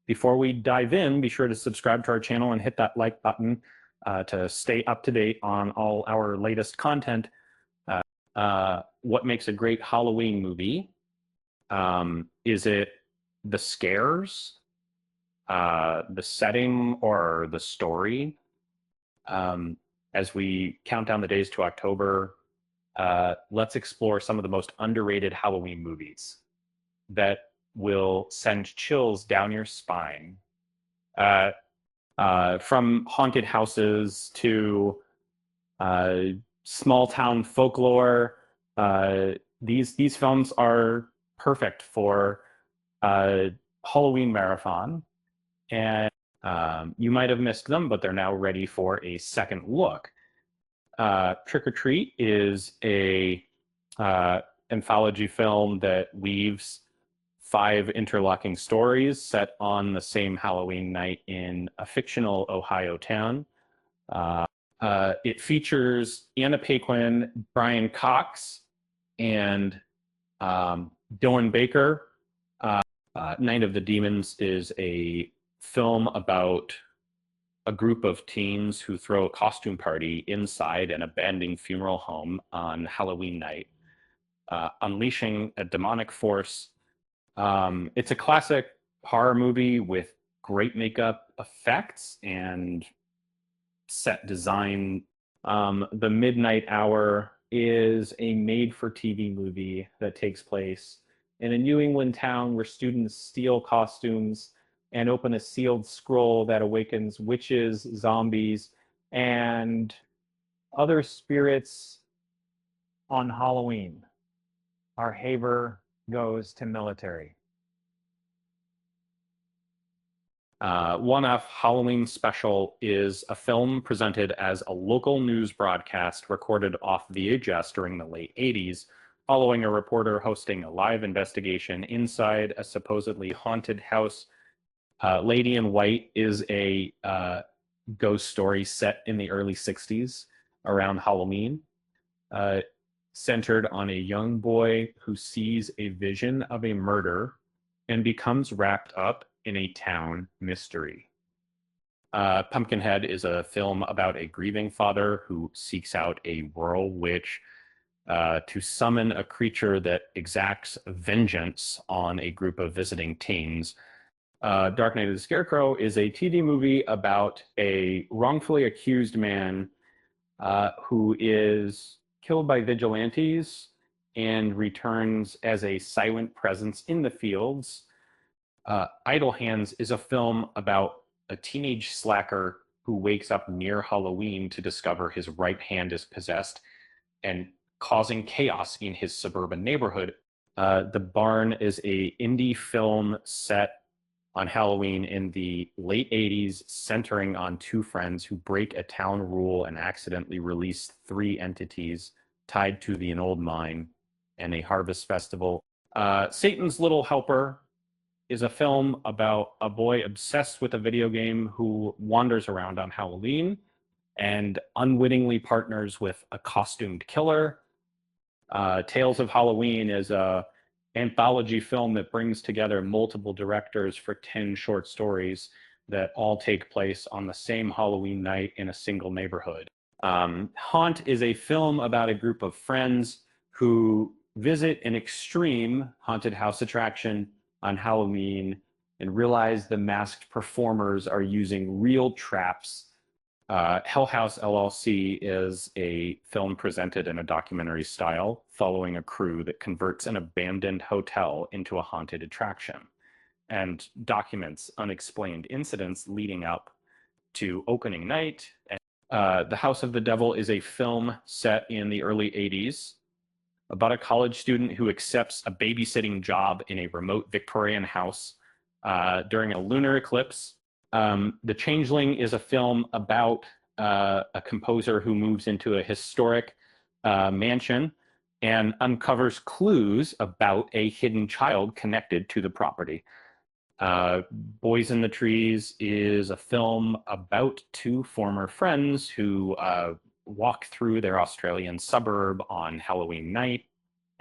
Before we dive in, be sure to subscribe to our channel and hit that like button to stay up to date on all our latest content. What makes a great Halloween movie? Is it the scares, the setting, or the story? As we count down the days to October, let's explore some of the most underrated Halloween movies that will send chills down your spine. Uh, from haunted houses to uh, small town folklore, uh, these films are perfect for uh, Halloween marathon, and you might have missed them, but they're now ready for a second look. Trick or Treat is a anthology film that weaves 5 interlocking stories set on the same Halloween night in a fictional Ohio town. Uh, it features Anna Paquin, Brian Cox, and Dylan Baker. Night of the Demons is a film about a group of teens who throw a costume party inside an abandoned funeral home on Halloween night, unleashing a demonic force. It's a classic horror movie with great makeup effects and set design. The Midnight Hour is a made-for-TV movie that takes place in a New England town where students steal costumes and open a sealed scroll that awakens witches, zombies, and other spirits on Halloween. Our Haver goes to military. One-Off Halloween Special is a film presented as a local news broadcast recorded off VHS during the late 80s, following a reporter hosting a live investigation inside a supposedly haunted house. Lady in White is a ghost story set in the early 60s around Halloween, centered on a young boy who sees a vision of a murder and becomes wrapped up in a town mystery. Pumpkinhead is a film about a grieving father who seeks out a rural witch to summon a creature that exacts vengeance on a group of visiting teens. Dark Night of the Scarecrow is a TV movie about a wrongfully accused man who is killed by vigilantes and returns as a silent presence in the fields. Idle Hands is a film about a teenage slacker who wakes up near Halloween to discover his right hand is possessed and causing chaos in his suburban neighborhood. The Barn is a indie film set on Halloween in the late 80s, centering on 2 friends who break a town rule and accidentally release 3 entities tied to an old mine and a harvest festival. Satan's Little Helper is a film about a boy obsessed with a video game who wanders around on Halloween and unwittingly partners with a costumed killer. Tales of Halloween is a anthology film that brings together multiple directors for 10 short stories that all take place on the same Halloween night in a single neighborhood. Haunt is a film about a group of friends who visit an extreme haunted house attraction on Halloween and realize the masked performers are using real traps. Hell House LLC is a film presented in a documentary style following a crew that converts an abandoned hotel into a haunted attraction and documents unexplained incidents leading up to opening night. The House of the Devil is a film set in the early 80s about a college student who accepts a babysitting job in a remote Victorian house during a lunar eclipse. The Changeling is a film about a composer who moves into a historic mansion and uncovers clues about a hidden child connected to the property. Boys in the Trees is a film about 2 former friends who walk through their Australian suburb on Halloween night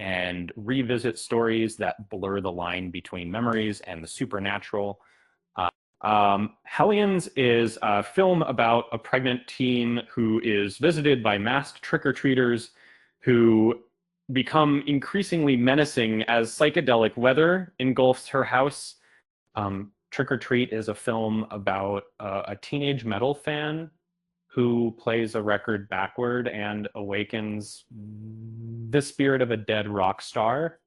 and revisit stories that blur the line between memories and the supernatural. Hellions is a film about a pregnant teen who is visited by masked trick-or-treaters who become increasingly menacing as psychedelic weather engulfs her house. Trick or Treat is a film about a teenage metal fan who plays a record backward and awakens the spirit of a dead rock star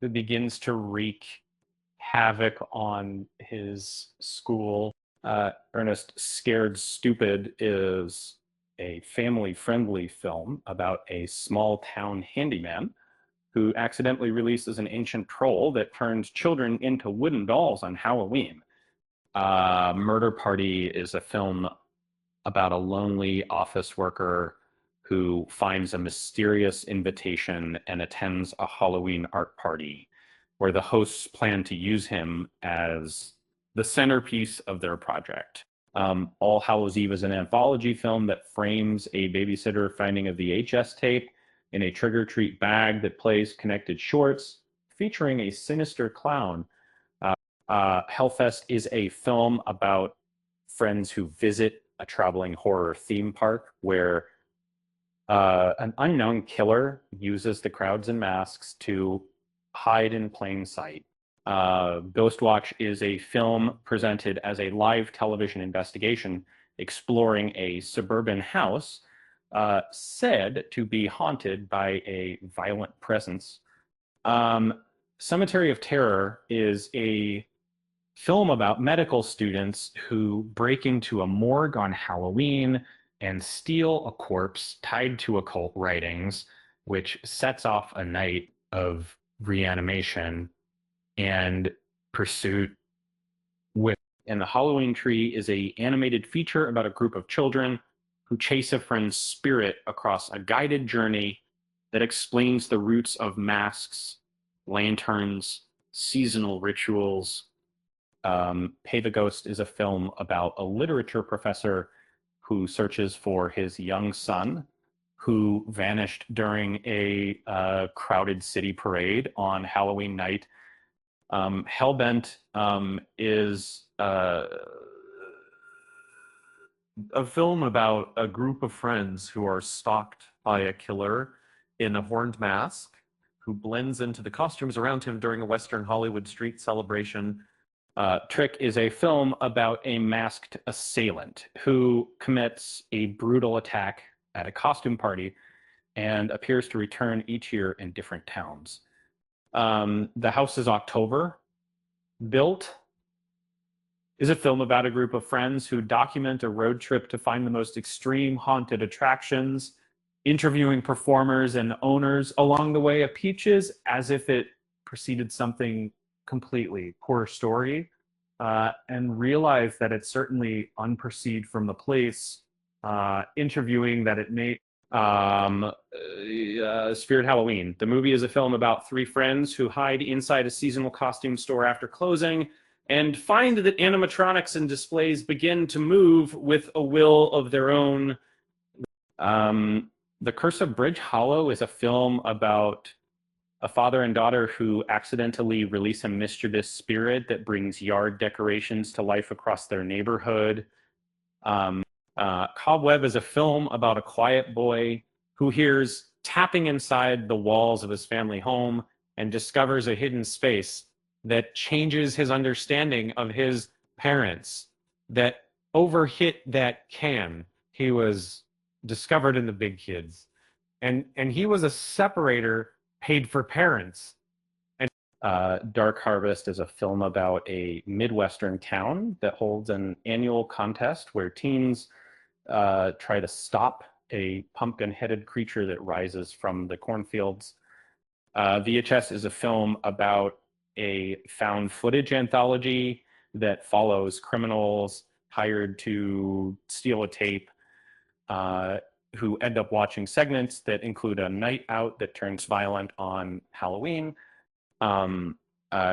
who begins to wreak havoc on his school. Ernest Scared Stupid is a family-friendly film about a small-town handyman who accidentally releases an ancient troll that turns children into wooden dolls on Halloween. Murder Party is a film about a lonely office worker who finds a mysterious invitation and attends a Halloween art party where the hosts plan to use him as the centerpiece of their project. All Hallows Eve is an anthology film that frames a babysitter finding a VHS tape in a trick-or-treat bag that plays connected shorts featuring a sinister clown. Hellfest is a film about friends who visit a traveling horror theme park where an unknown killer uses the crowds in masks to hide in plain sight. Ghostwatch is a film presented as a live television investigation exploring a suburban house said to be haunted by a violent presence. Cemetery of Terror is a film about medical students who break into a morgue on Halloween and steal a corpse tied to occult writings, which sets off a night of reanimation and pursuit with. And The Halloween Tree is a animated feature about a group of children who chase a friend's spirit across a guided journey that explains the roots of masks, lanterns, seasonal rituals. Pay the Ghost is a film about a literature professor who searches for his young son who vanished during a crowded city parade on Halloween night. Hellbent is a film about a group of friends who are stalked by a killer in a horned mask who blends into the costumes around him during a Western Hollywood street celebration. Trick is a film about a masked assailant who commits a brutal attack at a costume party and appears to return each year in different towns. The House is October. Built is a film about a group of friends who document a road trip to find the most extreme haunted attractions, interviewing performers and owners along the way of Peaches as if it preceded something completely Horror Story, and realize that it's certainly unperceived from the place, interviewing that it may. Spirit Halloween. The movie is a film about three friends who hide inside a seasonal costume store after closing and find that animatronics and displays begin to move with a will of their own. The Curse of Bridge Hollow is a film about a father and daughter who accidentally release a mischievous spirit that brings yard decorations to life across their neighborhood. Cobweb is a film about a quiet boy who hears tapping inside the walls of his family home and discovers a hidden space that changes his understanding of his parents, that overhit that can. He was discovered in the big kids. And he was a separator paid for parents. And Dark Harvest is a film about a Midwestern town that holds an annual contest where teens try to stop a pumpkin-headed creature that rises from the cornfields. VHS is a film about a found footage anthology that follows criminals hired to steal a tape who end up watching segments that include a night out that turns violent on Halloween.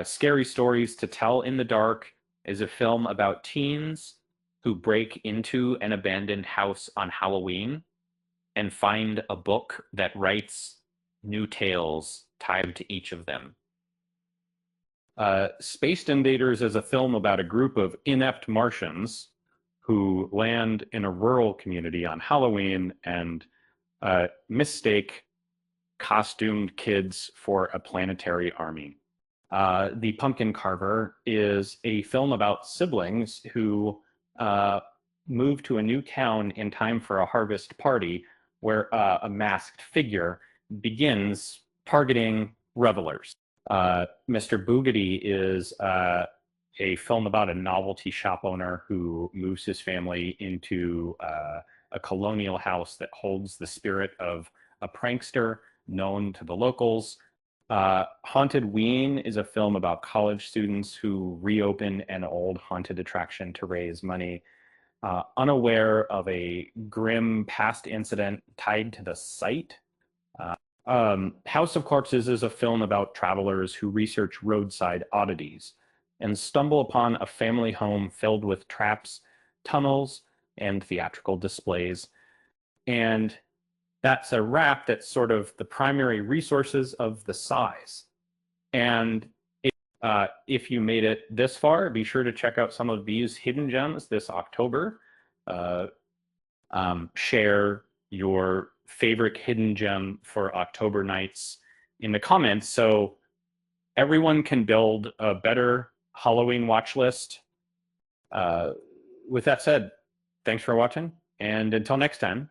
Scary Stories to Tell in the Dark is a film about teens who break into an abandoned house on Halloween and find a book that writes new tales tied to each of them. Spaced Invaders is a film about a group of inept Martians who land in a rural community on Halloween and mistake costumed kids for a planetary army. The Pumpkin Carver is a film about siblings who move to a new town in time for a harvest party where a masked figure begins targeting revelers. Mr. Boogedy is a film about a novelty shop owner who moves his family into a colonial house that holds the spirit of a prankster known to the locals. Haunted Ween is a film about college students who reopen an old haunted attraction to raise money, unaware of a grim past incident tied to the site. House of Corpses is a film about travelers who research roadside oddities and stumble upon a family home filled with traps, tunnels, and theatrical displays. And that's a wrap that's sort of the primary resources of the size. And if you made it this far, be sure to check out some of these hidden gems this October. Share your favorite hidden gem for October nights in the comments so everyone can build a better Halloween watch list. With that said, thanks for watching, and until next time,